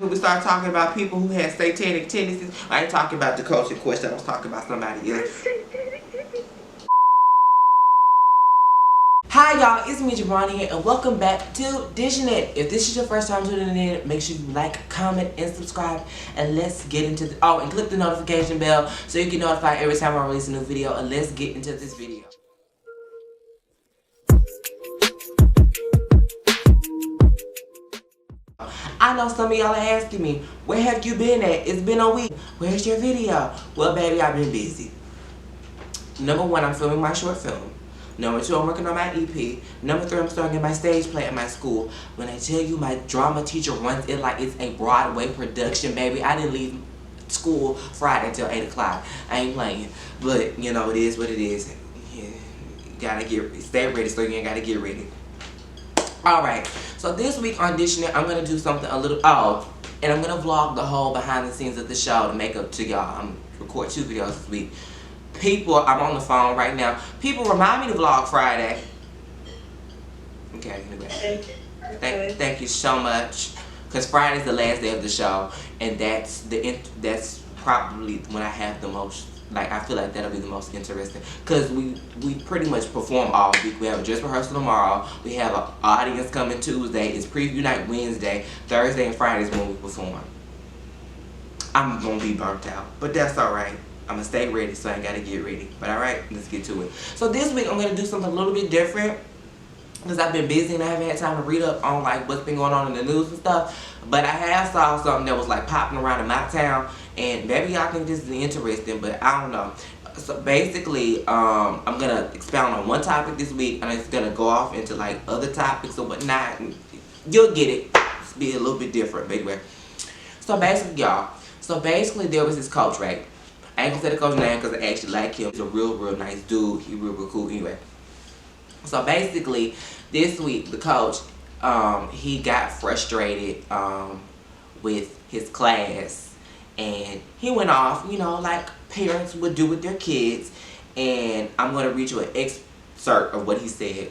We start talking about people who had satanic tendencies. I ain't talking about the coach in question. I was talking about somebody else. Hi y'all, it's me Jabroni here and welcome back to Dishin It. If this is your first time tuning in, make sure you like, comment, and subscribe. And let's get into the and click the notification bell so you get notified every time I release a new video. And let's get into this video. I know some of y'all are asking me, where have you been at? It's been a week. Where's your video? Well, baby, I've been busy. Number one, I'm filming my short film. Number two, I'm working on my EP. Number three, I'm starting my stage play at my school. When I tell you my drama teacher runs it like it's a Broadway production, baby. I didn't leave school Friday until 8 o'clock. I ain't playing. But, you know, it is what it is. Yeah, you gotta stay ready so you ain't gotta get ready. Alright, so this week on Dishin It, I'm going to do something a little, and I'm going to vlog the whole behind the scenes of the show to make up to y'all. I'm record 2 videos this week. People, I'm on the phone right now. People remind me to vlog Friday. Okay, anyway. Thank you so much. Because Friday's the last day of the show, and that's probably when I have the most. Like, I feel like that'll be the most interesting. Because we pretty much perform all week. We have a dress rehearsal tomorrow. We have an audience coming Tuesday. It's preview night Wednesday. Thursday and Friday is when we perform. I'm going to be burnt out. But that's alright. I'm going to stay ready so I ain't got to get ready. But alright, let's get to it. So this week I'm going to do something a little bit different. Because I've been busy and I haven't had time to read up on like what's been going on in the news and stuff. But I have saw something that was like popping around in my town. And maybe y'all think this is interesting, but I don't know. So basically, I'm going to expound on one topic this week. And it's going to go off into like other topics or whatnot. You'll get it. It's be a little bit different, but anyway. So basically, y'all. So basically, there was this coach, right? I ain't going to say the coach's name because I actually like him. He's a real nice dude. He's real cool anyway. So basically, this week, the coach, he got frustrated with his class. And he went off, you know, like parents would do with their kids. And I'm going to read you an excerpt of what he said.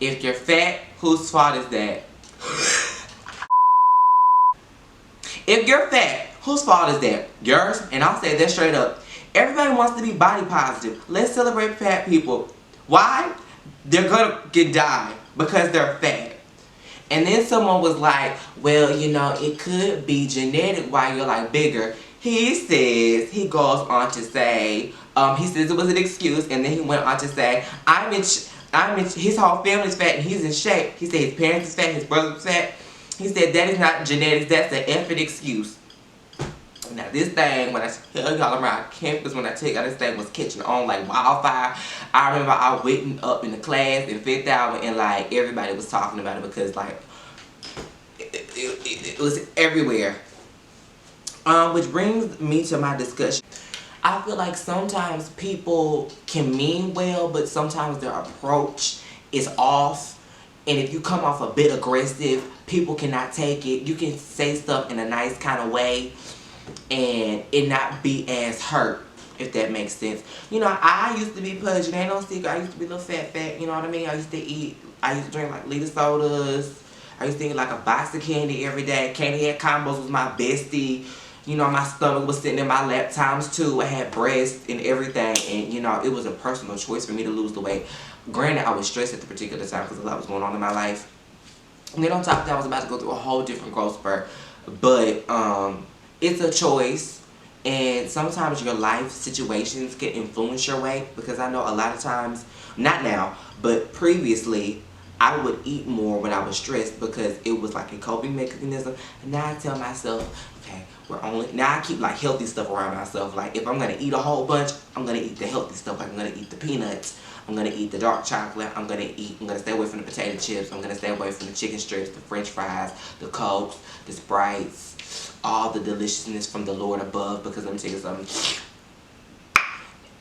If you're fat, whose fault is that? If you're fat, whose fault is that? Yours? And I'll say that straight up. Everybody wants to be body positive. Let's celebrate fat people. Why? They're going to die because they're fat. And then someone was like, well, you know, it could be genetic why you're like bigger. He goes on to say, he says it was an excuse, and then he went on to say, his whole family's fat and he's in shape. He said his parents is fat, his brother's fat. He said that is not genetics, that's an effing excuse. Now this thing, when I tell y'all around campus, when I tell y'all this thing was catching on like wildfire. I remember I went up in the class in 5th hour and like everybody was talking about it because like it was everywhere. Which brings me to my discussion. I feel like sometimes people can mean well, but sometimes their approach is off. And if you come off a bit aggressive, people cannot take it. You can say stuff in a nice kind of way and it not be as hurt, if that makes sense. You know, I used to be pudgy. Ain't no secret. I used to be a little fat, you know what I mean? I used to drink like liter sodas. I used to eat like a box of candy every day. Candy Head Combos was my bestie. You know, my stomach was sitting in my lap times 2. I had breasts and everything. And, you know, it was a personal choice for me to lose the weight. Granted, I was stressed at the particular time because a lot was going on in my life. And then on top of that, I was about to go through a whole different growth spurt. But, it's a choice, and sometimes your life situations can influence your weight, because I know a lot of times, not now, but previously, I would eat more when I was stressed because it was like a coping mechanism. And now I tell myself, okay, now I keep like healthy stuff around myself. Like if I'm going to eat a whole bunch, I'm going to eat the healthy stuff. Like I'm going to eat the peanuts. I'm going to eat the dark chocolate. I'm going to stay away from the potato chips. I'm going to stay away from the chicken strips, the french fries, the Cokes, the Sprites, all the deliciousness from the Lord above. Because let me tell you something.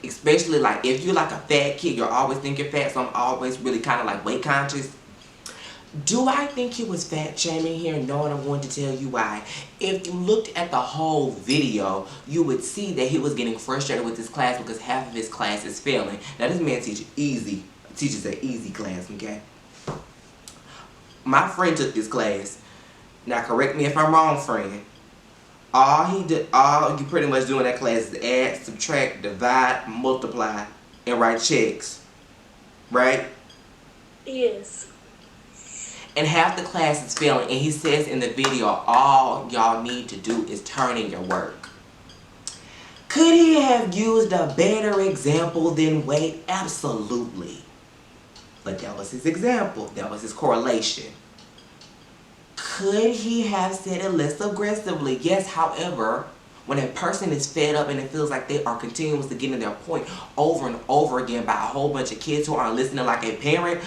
Especially like if you're like a fat kid, you'll always think you're fat. So I'm always really kind of like weight conscious. Do I think he was fat shaming here? No, and I'm going to tell you why. If you looked at the whole video, you would see that he was getting frustrated with his class because half of his class is failing. Now this man teaches an easy class, okay? My friend took this class Now correct me if I'm wrong, friend. All you pretty much do in that class is add, subtract, divide, multiply, and write checks. Right? Yes. And half the class is failing. And he says in the video, all y'all need to do is turn in your work. Could he have used a better example than wait? Absolutely. But that was his example. That was his correlation. Could he have said it less aggressively? Yes, however, when a person is fed up and it feels like they are continuously getting their point over and over again by a whole bunch of kids who aren't listening like a parent,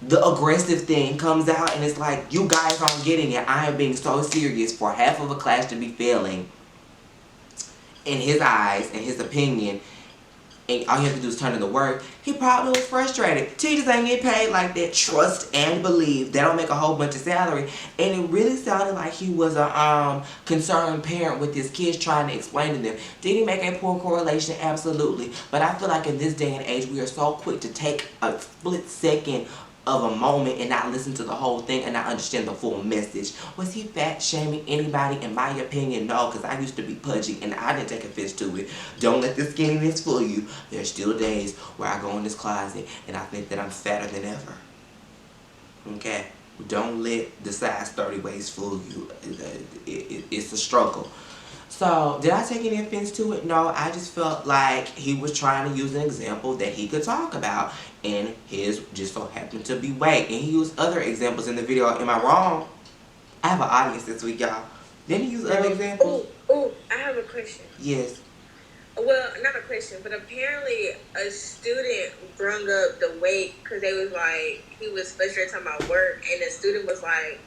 the aggressive thing comes out and it's like, you guys aren't getting it. I am being so serious for half of a class to be failing in his eyes and his opinion, and all you have to do is turn in the work. He probably was frustrated. Teachers ain't get paid like that. Trust and believe. They don't make a whole bunch of salary. And it really sounded like he was a concerned parent with his kids trying to explain to them. Did he make a poor correlation? Absolutely. But I feel like in this day and age, we are so quick to take a split second of a moment and not listen to the whole thing and not understand the full message. Was he fat shaming anybody? In my opinion, no, because I used to be pudgy and I didn't take offense to it. Don't let the skinniness fool you. There's still days where I go in this closet and I think that I'm fatter than ever. Okay? Don't let the size 30 waist fool you. It's a struggle. So, did I take any offense to it? No, I just felt like he was trying to use an example that he could talk about. And his just so happened to be weight. And he used other examples in the video. Am I wrong? I have an audience this week, y'all. Didn't he use other examples? Oh, I have a question. Yes. Well, not a question, but apparently a student brung up the weight because they was like, he was frustrated talking about work, and the student was like,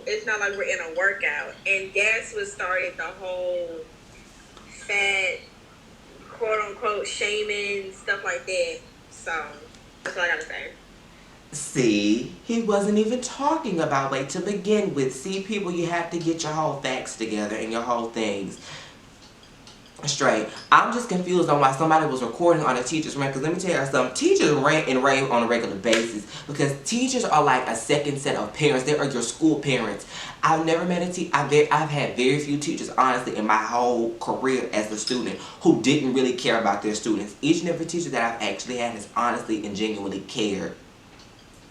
it's not like we're in a workout. And that's what started the whole fat, quote unquote, shaming, stuff like that. So, that's all I gotta say. See, he wasn't even talking about weight to begin with. See, people, you have to get your whole facts together and your whole things straight. I'm just confused on why somebody was recording on a teacher's rant. Because let me tell you something. Teachers rant and rave on a regular basis. Because teachers are like a second set of parents. They are your school parents. I've never met a teacher. I've had very few teachers, honestly, in my whole career as a student who didn't really care about their students. Each and every teacher that I've actually had has honestly and genuinely cared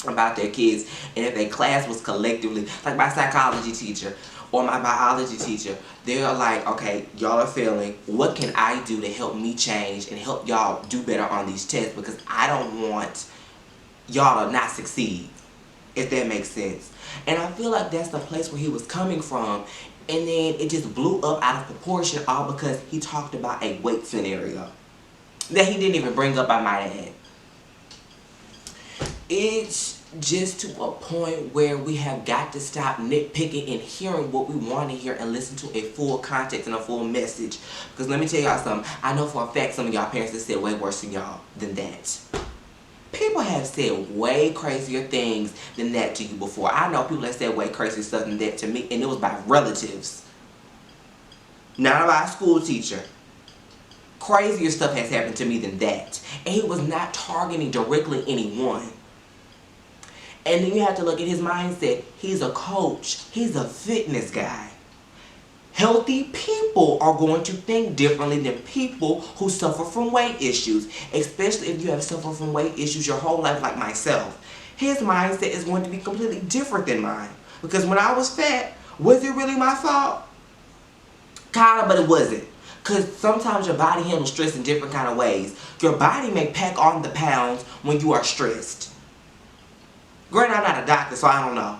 about their kids. And if a class was collectively, like my psychology teacher or my biology teacher, they're like, okay, y'all are failing. What can I do to help me change and help y'all do better on these tests? Because I don't want y'all to not succeed, if that makes sense. And I feel like that's the place where he was coming from. And then it just blew up out of proportion, all because he talked about a weight scenario that he didn't even bring up, I might add. It's just to a point where we have got to stop nitpicking and hearing what we want to hear and listen to a full context and a full message. Because let me tell y'all something. I know for a fact some of y'all parents have said way worse than y'all than that. People have said way crazier things than that to you before. I know people have said way crazier stuff than that to me, and it was by relatives. Not by a school teacher. Crazier stuff has happened to me than that. And he was not targeting directly anyone. And then you have to look at his mindset. He's a coach. He's a fitness guy. Healthy people are going to think differently than people who suffer from weight issues. Especially if you have suffered from weight issues your whole life like myself. His mindset is going to be completely different than mine. Because when I was fat, was it really my fault? Kinda, but it wasn't. Because sometimes your body handles stress in different kind of ways. Your body may pack on the pounds when you are stressed. Granted, I'm not a doctor, so I don't know.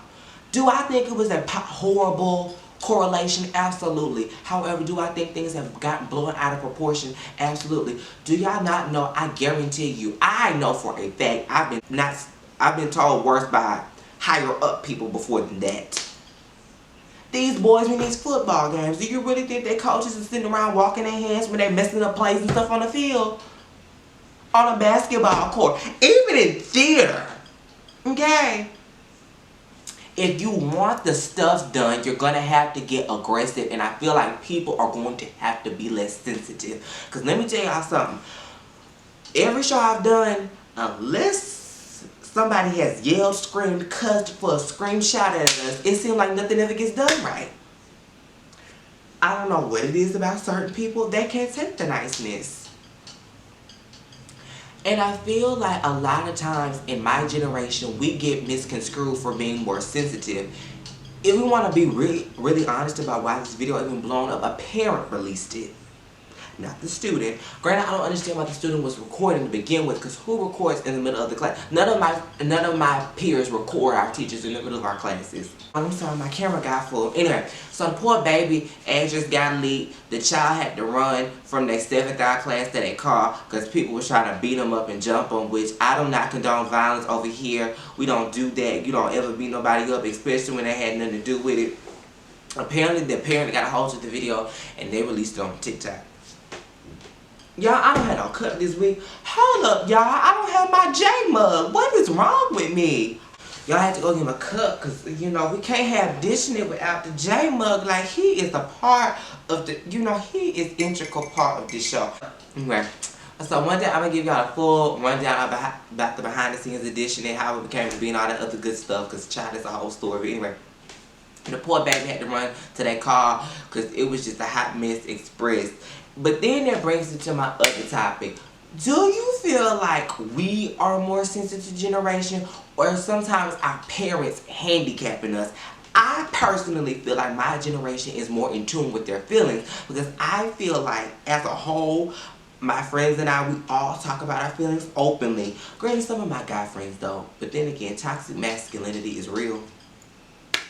Do I think it was a horrible correlation? Absolutely. However, do I think things have gotten blown out of proportion? Absolutely. Do y'all not know? I guarantee you, I know for a fact, I've been told worse by higher up people before than that. These boys in these football games, do you really think their coaches are sitting around walking their hands when they're messing up plays and stuff on the field? On a basketball court. Even in theater. Okay? If you want the stuff done, you're going to have to get aggressive. And I feel like people are going to have to be less sensitive. Because let me tell y'all something. Every show I've done, unless somebody has yelled, screamed, cussed, for a screenshot at us, it seems like nothing ever gets done right. I don't know what it is about certain people that can't take the niceness. And I feel like a lot of times in my generation, we get misconstrued for being more sensitive. If we want to be really honest about why this video even blown up, a parent released it, not the student. Granted, I don't understand why the student was recording to begin with, because who records in the middle of the class? None of my peers record our teachers in the middle of our classes. I'm sorry, my camera got full. Anyway, so the poor baby address got leaked. The child had to run from their 7th hour class to their car because people were trying to beat them up and jump them, which I do not condone violence over here. We don't do that. You don't ever beat nobody up, especially when they had nothing to do with it. Apparently, the parent got a hold of the video and they released it on TikTok. Y'all, I don't have no cup this week. Hold up, y'all. I don't have my J mug. What is wrong with me? Y'all have to go get him a cup because, you know, we can't have Dishin It without the J mug. Like, he is a part of the, you know, he is integral part of this show. Anyway, so one day I'm going to give y'all a full rundown about the behind the scenes of Dishin It, how it became to be and all that other good stuff, because child is a whole story. But anyway, the poor baby had to run to their car because it was just a hot mess express. But then that brings me to my other topic. Do you feel like we are a more sensitive generation, or sometimes our parents handicapping us? I personally feel like my generation is more in tune with their feelings, because I feel like as a whole, my friends and I, we all talk about our feelings openly. Granted, some of my guy friends don't. But then again, toxic masculinity is real.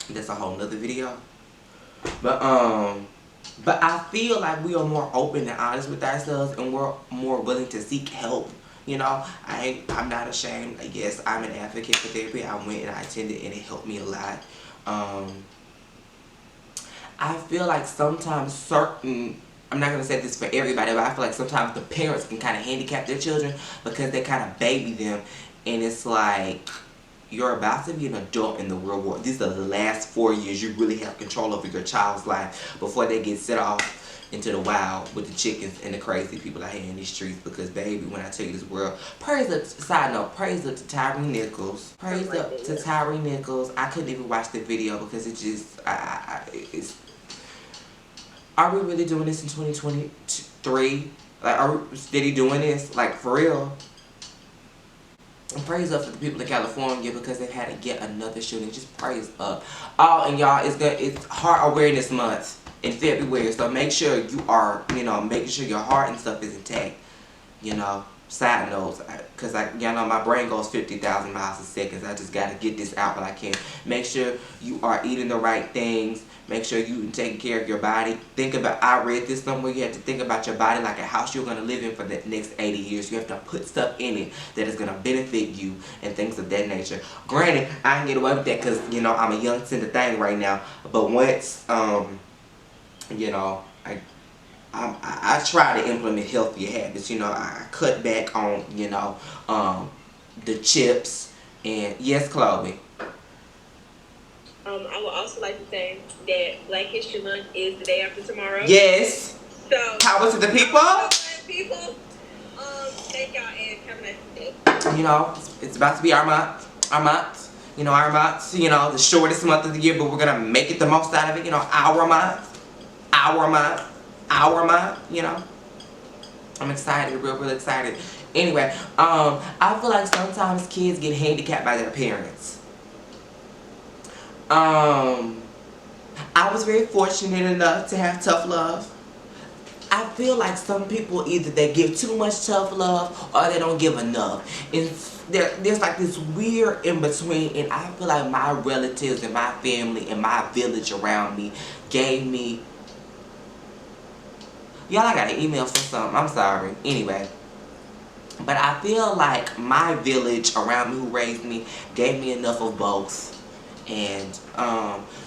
That's a whole nother video. But I feel like we are more open and honest with ourselves, and we're more willing to seek help. You know, I'm not ashamed. Yes, I'm an advocate for therapy. I went and I attended, and it helped me a lot. I feel like sometimes certain, I'm not going to say this for everybody, but I feel like sometimes the parents can kind of handicap their children because they kind of baby them. And it's like, you're about to be an adult in the real world. These are the last 4 years you really have control over your child's life before they get set off into the wild with the chickens and the crazy people out here in these streets. Because baby, when I tell you this world, praise up, side note, praise up to Tyree Nichols. Praise up to Tyree Nichols. I couldn't even watch the video because it just, it's, are we really doing this in 2023? Like, are we steady doing this? Like, for real? And praise up for the people in California because they've had to get another shooting. Just praise up. Oh, and y'all, it's Heart Awareness Month in February, so make sure you are, you know, making sure your heart and stuff is intact. You know, side notes, because y'all know my brain goes 50,000 miles a second. I just got to get this out while I can. Make sure you are eating the right things. Make sure you taking care of your body. Think about, I read this somewhere, you have to think about your body like a house you're going to live in for the next 80 years. You have to put stuff in it that is going to benefit you and things of that nature. Granted, I can get away with that because, you know, I'm a young tender thing right now. But once, you know, I try to implement healthier habits. You know, I cut back on, you know, the chips. And yes, Chloe. I would also like to say that Black History Month is the day after tomorrow. Yes. So power to the people. People, thank y'all and have a nice day. You know, it's about to be our month. You know, our month. You know, the shortest month of the year, but we're gonna make it the most out of it. You know, our month. You know, I'm excited, real excited. Anyway, I feel like sometimes kids get handicapped by their parents. I was very fortunate enough to have tough love. I feel like some people, either they give too much tough love or they don't give enough. And there's like this weird in between, and I feel like my relatives and my family and my village around me gave me... Y'all, I got an email for something. I'm sorry. Anyway. But I feel like my village around me who raised me gave me enough of both. And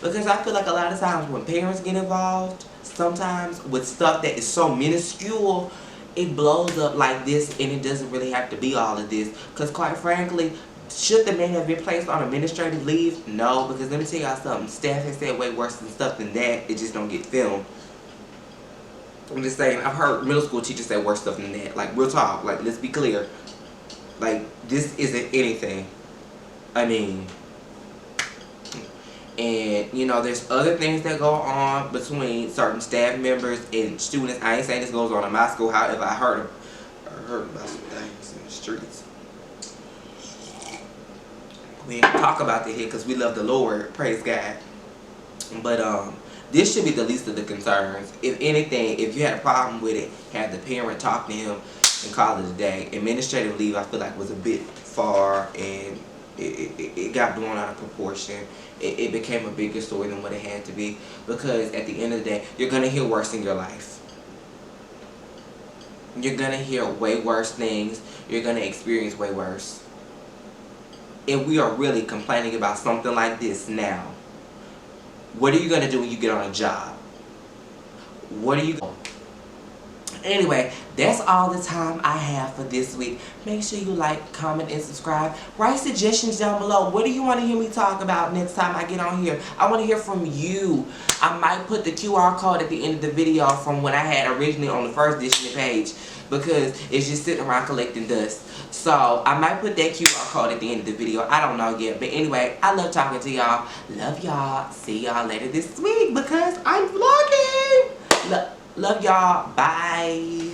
because I feel like a lot of times when parents get involved, sometimes with stuff that is so minuscule, it blows up like this, and it doesn't really have to be all of this. Because quite frankly, should the man have been placed on administrative leave? No, because let me tell y'all something. Staff has said way worse than stuff than that. It just don't get filmed. I'm just saying, I've heard middle school teachers say worse stuff than that. Like, real talk. Like, let's be clear. Like, this isn't anything. I mean, and you know, there's other things that go on between certain staff members and students. I ain't saying this goes on in my school. However, I heard about some things in the streets. We ain't gonna talk about it here because we love the Lord, praise God. But this should be the least of the concerns. If anything, if you had a problem with it, have the parent talk to him and call it a day. Administrative leave, I feel like, was a bit far, and it got blown out of proportion. It became a bigger story than what it had to be, because at the end of the day, you're gonna hear worse in your life. You're gonna hear way worse things. You're gonna experience way worse. And we are really complaining about something like this now. What are you going to do when you get on a job? What are you... Anyway, that's all the time I have for this week. Make sure you like, comment, and subscribe. Write suggestions down below. What do you want to hear me talk about next time I get on here? I want to hear from you. I might put the QR code at the end of the video from when I had originally on the first Dishin It page, because it's just sitting around collecting dust. So I might put that QR code at the end of the video. I don't know yet. But anyway, I love talking to y'all. Love y'all. See y'all later this week because I'm vlogging. Love y'all. Bye.